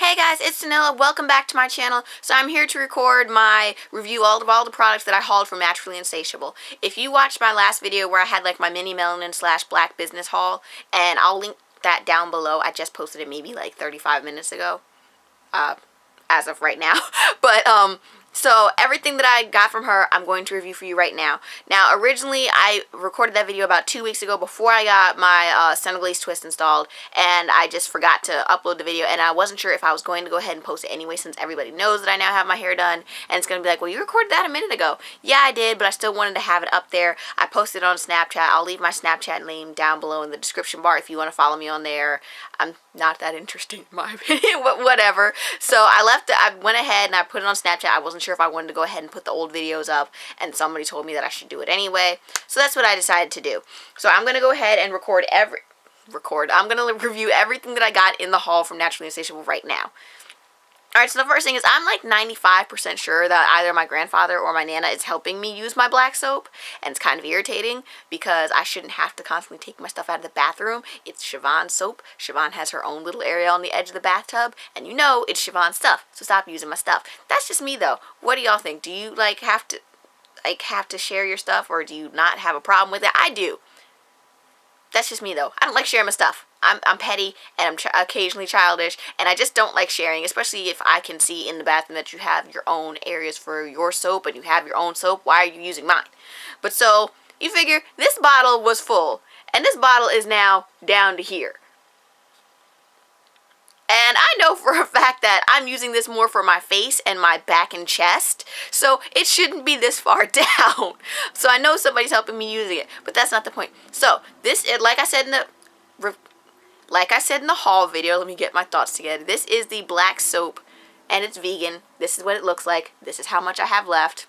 Hey guys, it's Cinnilla. Welcome back to my channel. So I'm here to record my review of all the products that I hauled from Naturally Insatiable. If you watched my last video where I had like my Mini Melanin / Black Business haul, and I'll link that down below. I just posted it maybe like 35 minutes ago, as of right now. But so everything that I got from her, I'm going to review for you right now. Now, originally, I recorded that video about 2 weeks ago before I got my Cinnilla twist installed, and I just forgot to upload the video, and I wasn't sure if I was going to go ahead and post it anyway, since everybody knows that I now have my hair done, and it's going to be like, well, you recorded that a minute ago. Yeah, I did, but I still wanted to have it up there. I posted it on Snapchat. I'll leave my Snapchat name down below in the description bar if you want to follow me on there. I'm not that interesting in my opinion, but whatever. So I went ahead and I put it on Snapchat. I wasn't sure if I wanted to go ahead and put the old videos up, and somebody told me that I should do it anyway. So that's what I decided to do. So I'm going to go ahead and I'm going to review everything that I got in the haul from Naturally Insatiable right now. Alright, so the first thing is I'm like 95% sure that either my grandfather or my Nana is helping me use my black soap, and it's kind of irritating because I shouldn't have to constantly take my stuff out of the bathroom. It's Siobhan's soap. Siobhan has her own little area on the edge of the bathtub, and you know it's Siobhan's stuff, so stop using my stuff. That's just me though. What do y'all think? Do you have to share your stuff, or do you not have a problem with it? I do. That's just me though. I don't like sharing my stuff. I'm petty, and I'm occasionally childish, and I just don't like sharing, especially if I can see in the bathroom that you have your own areas for your soap and you have your own soap. Why are you using mine? But so, you figure, this bottle was full, and this bottle is now down to here. And I know for a fact that I'm using this more for my face and my back and chest, so it shouldn't be this far down. So I know somebody's helping me using it, but that's not the point. So, like I said in the haul video, let me get my thoughts together. This is the black soap, and it's vegan. This is what it looks like. This is how much I have left.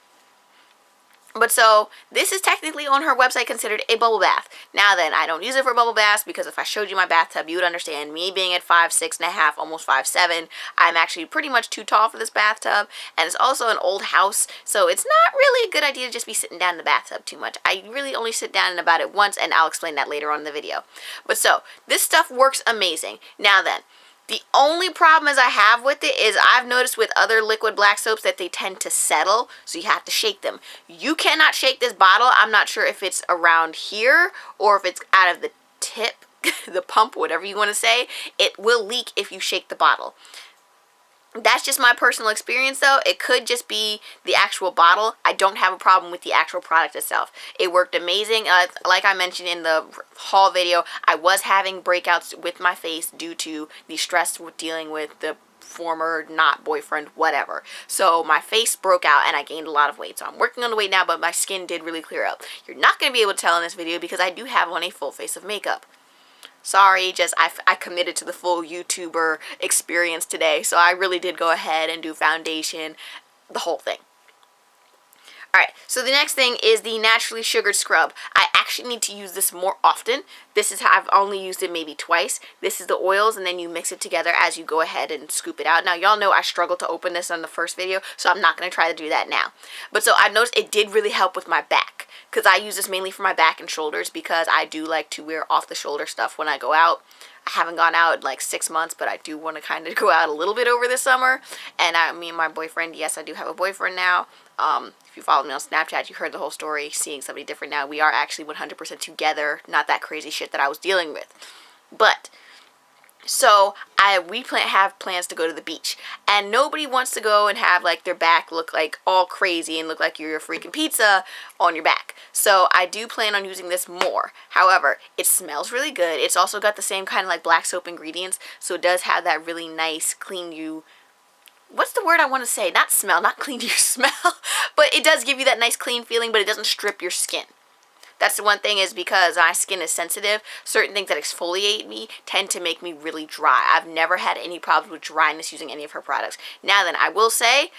But so, this is technically on her website considered a bubble bath. Now then, I don't use it for bubble baths because if I showed you my bathtub, you would understand me being at 5'6.5", almost 5'7". I'm actually pretty much too tall for this bathtub, and it's also an old house, so it's not really a good idea to just be sitting down in the bathtub too much. I really only sit down in about it once, and I'll explain that later on in the video. But so, this stuff works amazing. Now then, the only problem I have with it is I've noticed with other liquid black soaps that they tend to settle, so you have to shake them. You cannot shake this bottle. I'm not sure if it's around here or if it's out of the tip, the pump, whatever you want to say. It will leak if you shake the bottle. That's just my personal experience though. It could just be the actual bottle. I don't have a problem with the actual product itself. It worked amazing. Like I mentioned in the haul video, I was having breakouts with my face due to the stress with dealing with the former not boyfriend, whatever. So my face broke out and I gained a lot of weight. So I'm working on the weight now, but my skin did really clear up. You're not going to be able to tell in this video because I do have on a full face of makeup. Sorry, just I committed to the full YouTuber experience today, so I really did go ahead and do foundation, the whole thing. Alright, so the next thing is the Naturally Sugared Scrub. I actually need to use this more often. This is how I've only used it maybe twice. This is the oils, and then you mix it together as you go ahead and scoop it out. Now, y'all know I struggled to open this on the first video, so I'm not going to try to do that now. But so I've noticed it did really help with my back, because I use this mainly for my back and shoulders, because I do like to wear off-the-shoulder stuff when I go out. I haven't gone out in like 6 months, but I do want to kind of go out a little bit over the summer. And me and my boyfriend, yes, I do have a boyfriend now. If you follow me on Snapchat, you heard the whole story, seeing somebody different now. We are actually 100% together, not that crazy shit that I was dealing with. But, so, we have plans to go to the beach. And nobody wants to go and have like their back look like all crazy and look like you're a freaking pizza on your back. So I do plan on using this more. However, it smells really good. It's also got the same kind of like black soap ingredients. So it does have that really nice, clean you, what's the word I want to say? Not smell, not clean you smell. But it does give you that nice clean feeling, but it doesn't strip your skin. That's the one thing, is because my skin is sensitive, certain things that exfoliate me tend to make me really dry. I've never had any problems with dryness using any of her products. Now then, I will say,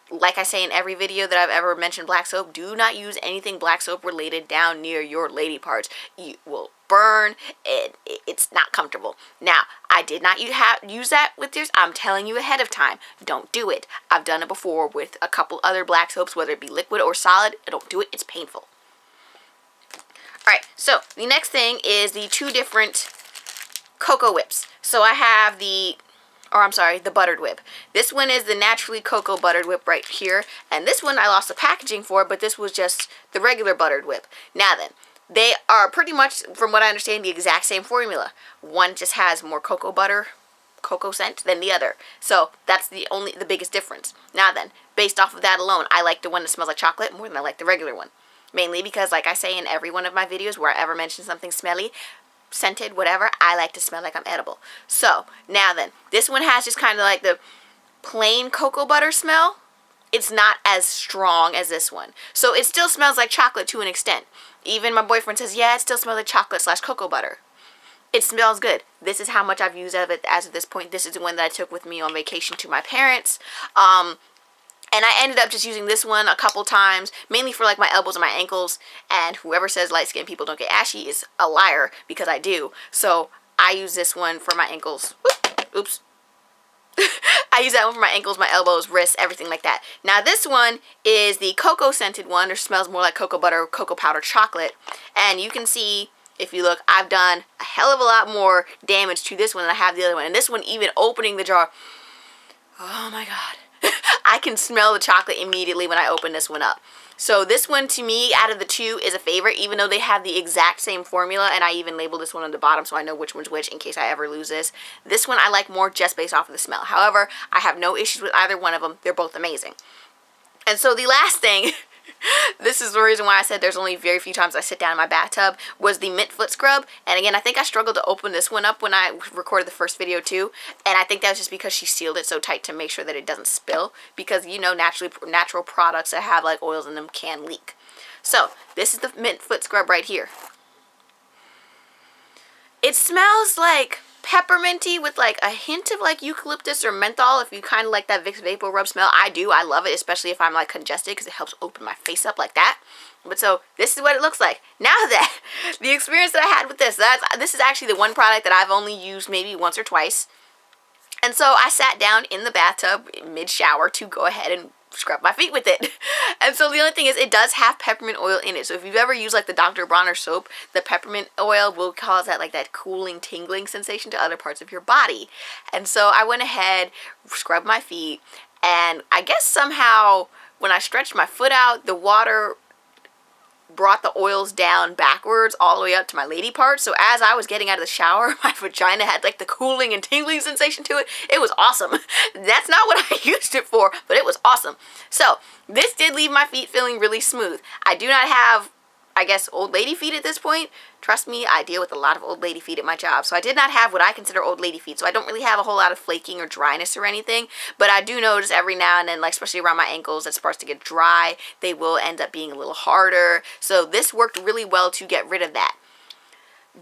like I say in every video that I've ever mentioned black soap, do not use anything black soap related down near your lady parts. You will burn, and it's not comfortable. Now, I did not use that with yours. I'm telling you ahead of time, don't do it. I've done it before with a couple other black soaps, whether it be liquid or solid. Don't do it, it's painful. Alright, so the next thing is the 2 different cocoa whips. So I have the or I'm sorry, the buttered whip. This one is the Naturally Cocoa Buttered Whip right here. And this one I lost the packaging for, but this was just the regular buttered whip. Now then, they are pretty much, from what I understand, the exact same formula. One just has more cocoa butter, cocoa scent than the other. So that's the biggest difference. Now then, based off of that alone, I like the one that smells like chocolate more than I like the regular one. Mainly because, like I say in every one of my videos where I ever mention something smelly, scented, whatever, I like to smell like I'm edible. So, now then, this one has just kind of like the plain cocoa butter smell. It's not as strong as this one. So, it still smells like chocolate to an extent. Even my boyfriend says, yeah, it still smells like chocolate / cocoa butter. It smells good. This is how much I've used of it as of this point. This is the one that I took with me on vacation to my parents. And I ended up just using this one a couple times, mainly for like my elbows and my ankles. And whoever says light-skinned people don't get ashy is a liar, because I do. So I use this one for my ankles. Oops. I use that one for my ankles, my elbows, wrists, everything like that. Now this one is the cocoa scented one, or smells more like cocoa butter, cocoa powder chocolate. And you can see, if you look, I've done a hell of a lot more damage to this one than I have the other one. And this one, even opening the jar, oh my god. I can smell the chocolate immediately when I open this one up. So this one, to me, out of the two, is a favorite, even though they have the exact same formula, and I even labeled this one on the bottom so I know which one's which in case I ever lose this. This one I like more just based off of the smell. However, I have no issues with either one of them. They're both amazing. And so the last thing, this is the reason why I said there's only very few times I sit down in my bathtub, was the mint foot scrub. And again, I think I struggled to open this one up when I recorded the first video too. And I think that was just because she sealed it so tight to make sure that it doesn't spill. Because, you know, natural products that have like oils in them can leak. So, this is the mint foot scrub right here. It smells like pepperminty with like a hint of like eucalyptus or menthol. If you kind of like that Vicks Vapor Rub smell, I do. I love it, especially if I'm like congested, because it helps open my face up like that. But so this is what it looks like. Now that the experience that I had with this is actually the one product that I've only used maybe once or twice. And so I sat down in the bathtub mid-shower to go ahead and scrub my feet with it. And so the only thing is, it does have peppermint oil in it. So if you've ever used like the Dr. Bronner soap, the peppermint oil will cause that like that cooling, tingling sensation to other parts of your body. And so I went ahead, scrubbed my feet, and I guess somehow when I stretched my foot out, the water brought the oils down backwards all the way up to my lady part. So as I was getting out of the shower, my vagina had like the cooling and tingling sensation to it. It was awesome. That's not what I used it for, but it was awesome. So this did leave my feet feeling really smooth. I do not have, I guess, old lady feet at this point. Trust me, I deal with a lot of old lady feet at my job. So I did not have what I consider old lady feet. So I don't really have a whole lot of flaking or dryness or anything. But I do notice every now and then, like especially around my ankles, it starts to get dry. They will end up being a little harder. So this worked really well to get rid of that.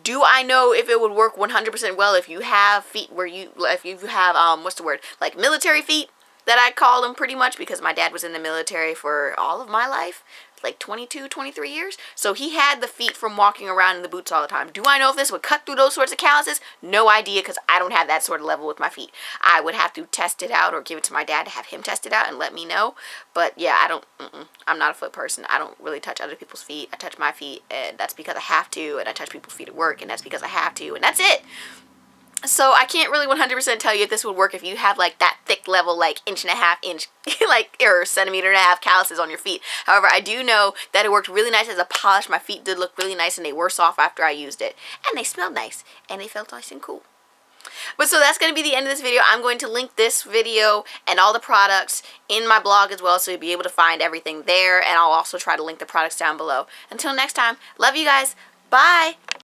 Do I know if it would work 100% well if you have feet where if you have, what's the word, like military feet, that I call them pretty much, because my dad was in the military for all of my life, like 22, 23 years. So he had the feet from walking around in the boots all the time. Do I know if this would cut through those sorts of calluses? No idea, because I don't have that sort of level with my feet. I would have to test it out or give it to my dad to have him test it out and let me know. But yeah, I'm not a foot person. I don't really touch other people's feet. I touch my feet, and that's because I have to, and I touch people's feet at work, and that's because I have to, and that's it. So I can't really 100% tell you if this would work if you have like that thick level, like inch like, or centimeter and a half calluses on your feet. However, I do know that it worked really nice as a polish. My feet did look really nice, and they were soft after I used it. And they smelled nice, and they felt nice and cool. But so that's going to be the end of this video. I'm going to link this video and all the products in my blog as well, so you'll be able to find everything there. And I'll also try to link the products down below. Until next time, love you guys. Bye.